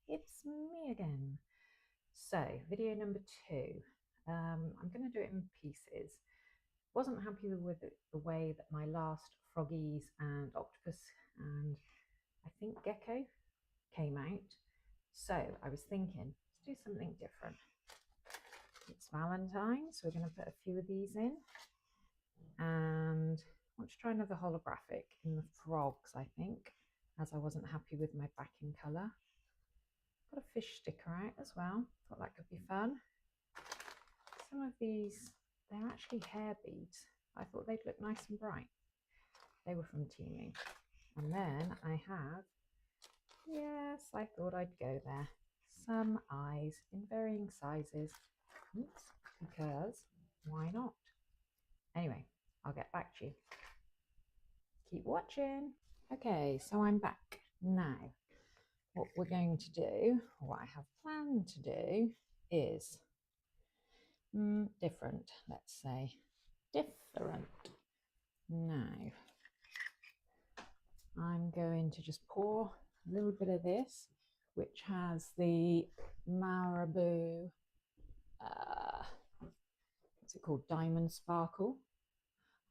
it's me again. So, video number 2. I'm going to do it in pieces. Wasn't happy with the way that my last froggies and octopus and I think gecko came out. So, I was thinking, let's do something different. It's Valentine's, so we're going to put a few of these in. And I want to try another holographic in the frogs, I think, as I wasn't happy with my backing colour. Got a fish sticker out as well. Thought that could be fun. Some of these, they're actually hair beads. I thought they'd look nice and bright. They were from Temu. And then I have, yes, I thought I'd go there, some eyes in varying sizes. Oops, because why not? Anyway, I'll get back to you. Keep watching. Okay, so I'm back now. What we're going to do, or what I have planned to do, is different, let's say. Different. Now, I'm going to just pour a little bit of this, which has the Marabou, what's it called, Diamond Sparkle.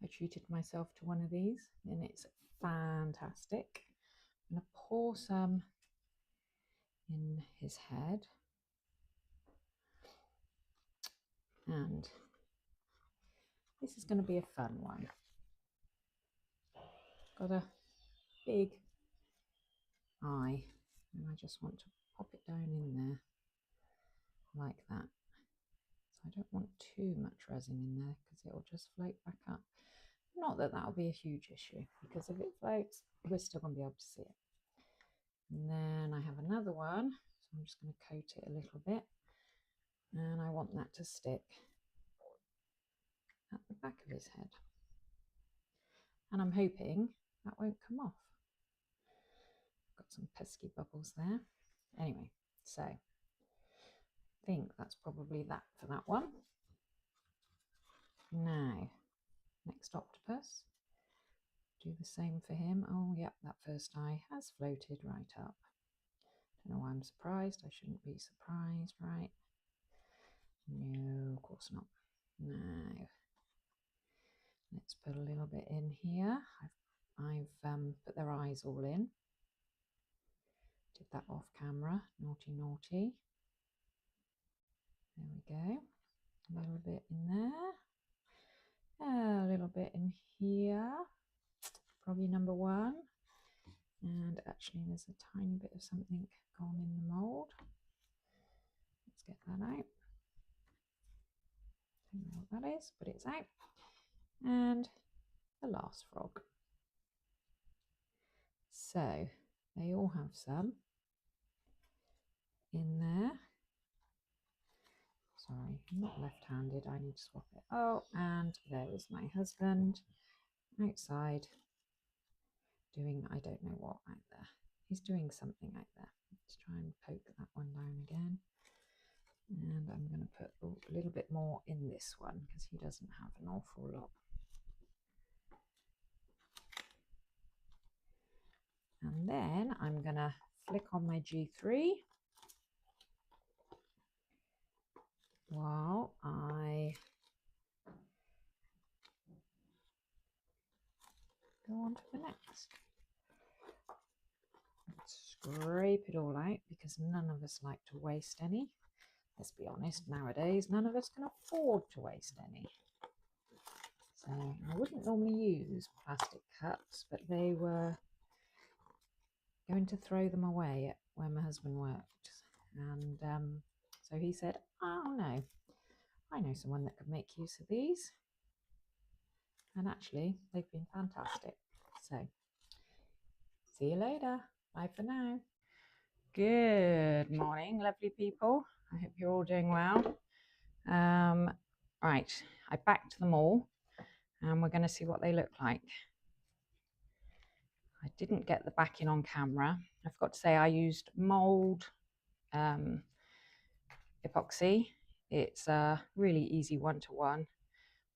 I treated myself to one of these and it's fantastic. I'm going to pour some in his head. And this is going to be a fun one. Got a big eye and I just want to pop it down in there like that. So I don't want too much resin in there because it will just float back up. Not that that'll be a huge issue, because if it floats, we're still going to be able to see it. And then I have another one, so I'm just going to coat it a little bit, and I want that to stick at the back of his head. And I'm hoping that won't come off. Got some pesky bubbles there. Anyway, so I think that's probably that for that one. Now, next octopus. Do the same for him. Oh, yep, that first eye has floated right up. Don't know why I'm surprised. I shouldn't be surprised, right? No, of course not. Now, let's put a little bit in here. I've put their eyes all in. Did that off camera. Naughty, naughty. There we go. A little bit in there. A little bit in here. Probably number 1. And actually there's a tiny bit of something gone in the mould. Let's get that out. Don't know what that is, but it's out. And the last frog. So they all have some in there. Sorry, I'm not left-handed, I need to swap it. Oh, and there is my husband outside doing I don't know what out there. He's doing something out there. Let's try and poke that one down again. And I'm going to put a little bit more in this one because he doesn't have an awful lot. And then I'm going to flick on my G3 while I go on to the next. Scrape it all out because none of us like to waste any. Let's be honest, nowadays none of us can afford to waste any. So I wouldn't normally use plastic cups, but they were going to throw them away at where my husband worked. And so he said, oh no, I know someone that could make use of these. And actually they've been fantastic. So see you later. Bye for now. Good morning, lovely people. I hope you're all doing well. Right, I backed them all and we're going to see what they look like. I didn't get the backing on camera. I forgot to say I used mould epoxy. It's a really easy one-to-one,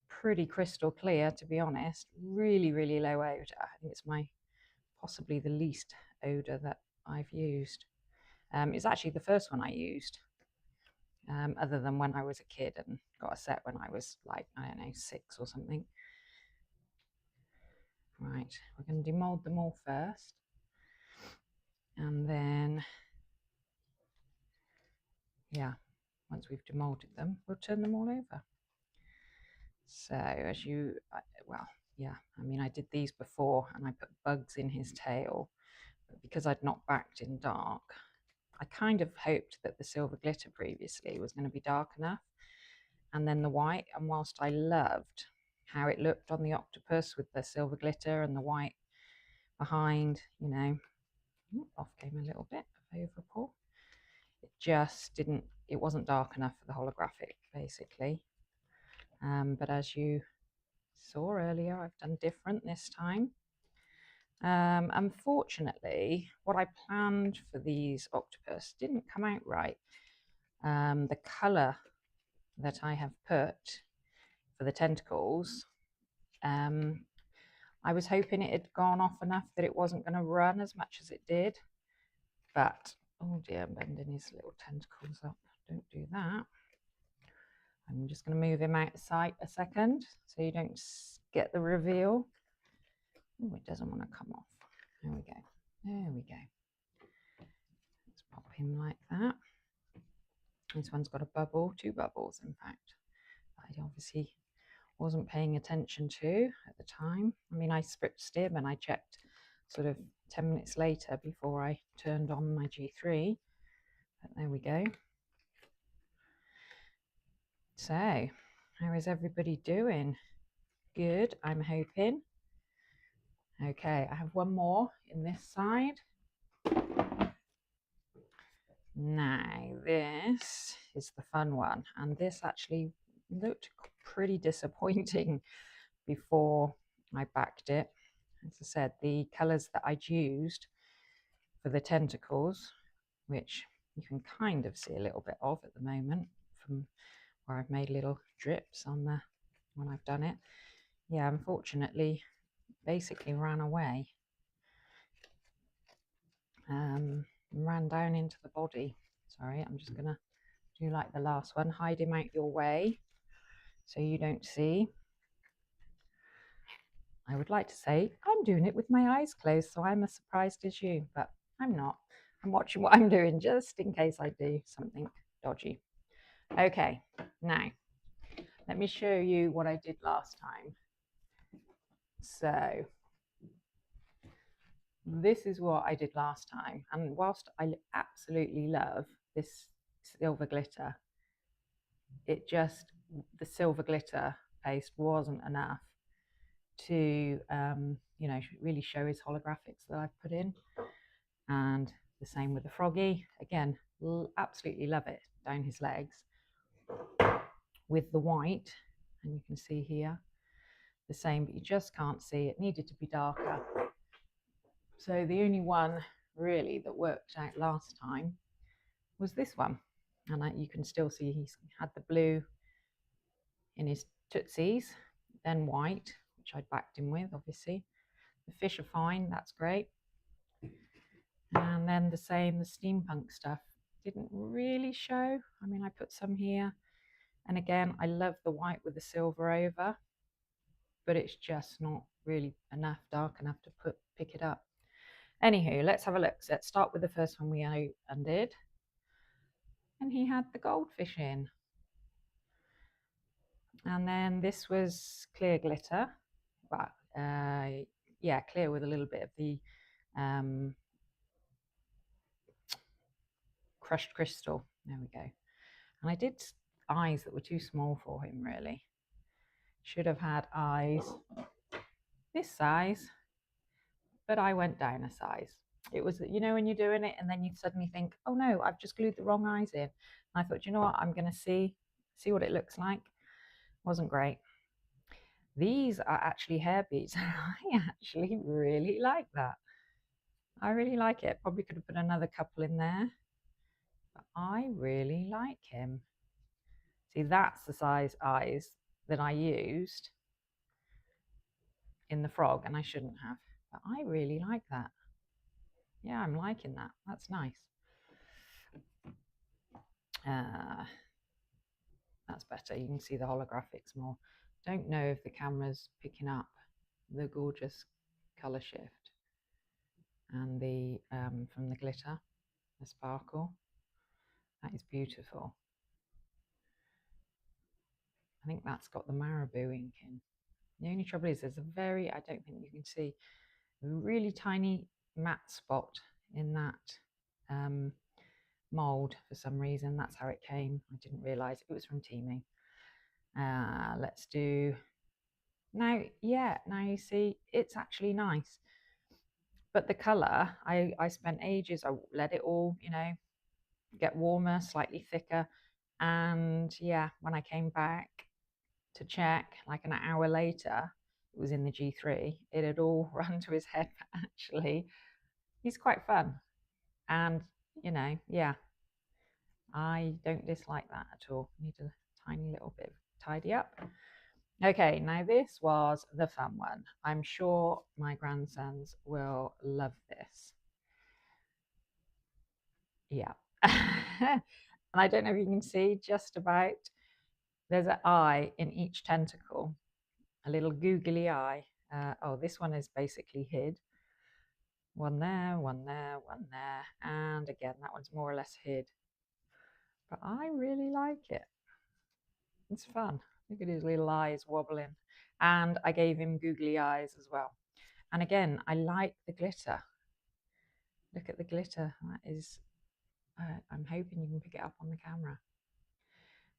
pretty crystal clear, to be honest. Really, really low odor. I think it's possibly the least odor that I've used. It's actually the first one I used, other than when I was a kid and got a set when I was like, I don't know, 6 or something. Right, we're going to demold them all first, and then, yeah, once we've demolded them, we'll turn them all over. So as you, well, yeah, I mean, I did these before and I put bugs in his tail, but because I'd not backed in dark, I kind of hoped that the silver glitter previously was going to be dark enough, and then the white. And whilst I loved how it looked on the octopus with the silver glitter and the white behind, you know, off came a little bit of overpour. It just didn't, it wasn't dark enough for the holographic, basically. But as you saw earlier, I've done different this time. Unfortunately, what I planned for these octopus didn't come out right. The colour that I have put for the tentacles, I was hoping it had gone off enough that it wasn't going to run as much as it did. But, oh dear, I'm bending his little tentacles up. Don't do that. I'm just going to move him out of sight a second so you don't get the reveal. Oh, it doesn't want to come off. There we go. There we go. Let's pop him like that. This one's got a bubble, 2 bubbles in fact. I obviously wasn't paying attention to at the time. I mean, I spritzed him and I checked sort of 10 minutes later before I turned on my G3. But there we go. So, how is everybody doing? Good, I'm hoping. Okay, I have one more in this side. Now, this is the fun one, and this actually looked pretty disappointing before I backed it. As I said, the colours that I'd used for the tentacles, which you can kind of see a little bit of at the moment from where I've made little drips on the when I've done it. Yeah, unfortunately, basically ran away. Ran down into the body. Sorry, I'm just gonna do like the last one, hide him out your way so you don't see. I would like to say I'm doing it with my eyes closed, so I'm as surprised as you, but I'm not. I'm watching what I'm doing just in case I do something dodgy. Okay, now let me show you what I did last time. So this is what I did last time, and whilst I absolutely love this silver glitter, it just, the silver glitter paste wasn't enough to you know, really show his holographics that I've put in. And the same with the froggy, again, absolutely love it down his legs with the white, and you can see here the same, but you just can't see, it needed to be darker. So the only one really that worked out last time was this one, and you can still see he's had the blue in his tootsies, then white, which I'd backed him with, obviously. The fish are fine, that's great. And then the same, the steampunk stuff didn't really show. I mean, I put some here, and again, I love the white with the silver over, but it's just not really enough, dark enough to pick it up. Anywho, let's have a look. So let's start with the first one we undid. And he had the goldfish in. And then this was clear glitter, but yeah, clear with a little bit of the crushed crystal. There we go. And I did eyes that were too small for him, really. Should have had eyes this size, but I went down a size. It was, you know, when you're doing it and then you suddenly think, oh no, I've just glued the wrong eyes in. And I thought, you know what, I'm going to see what it looks like. Wasn't great. These are actually hair beads. I actually really like that. I really like it. Probably could have put another couple in there, but I really like him. See, that's the size eyes that I used in the frog, and I shouldn't have, but I really like that. Yeah, I'm liking that. That's nice. That's better. You can see the holographics more. Don't know if the camera's picking up the gorgeous colour shift and the from the glitter, the sparkle. That is beautiful. I think that's got the marabou ink in. The only trouble is there's a very, I don't think you can see, a really tiny matte spot in that mould for some reason. That's how it came. I didn't realise it was from Temu. Let's do now. Yeah, now you see it's actually nice. But the colour, I spent ages. I let it all, you know, get warmer, slightly thicker, and yeah, when I came back to check, like an hour later, it was in the G3. It had all run to his head. But actually, he's quite fun, and you know, yeah, I don't dislike that at all. Need a tiny little bit of tidy up. Okay, now this was the fun one. I'm sure my grandsons will love this. Yeah. And I don't know if you can see just about, there's an eye in each tentacle, a little googly eye. Oh, this one is basically hid. One there, one there, one there. And again, that one's more or less hid. But I really like it. It's fun. Look at his little eyes wobbling. And I gave him googly eyes as well. And again, I like the glitter. Look at the glitter. That is, I'm hoping you can pick it up on the camera.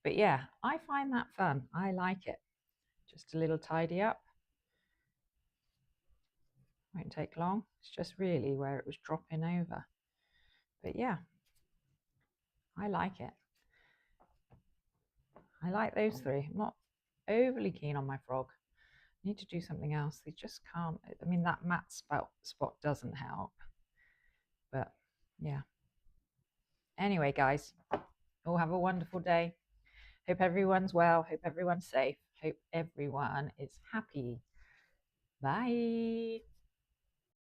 But yeah, I find that fun. I like it. Just a little tidy up. Won't take long. It's just really where it was dropping over. But yeah, I like it. I like those three. I'm not overly keen on my frog. I need to do something else. They just can't. I mean, that matte spot doesn't help. But yeah. Anyway, guys, all have a wonderful day. Hope everyone's well. Hope everyone's safe. Hope everyone is happy. Bye.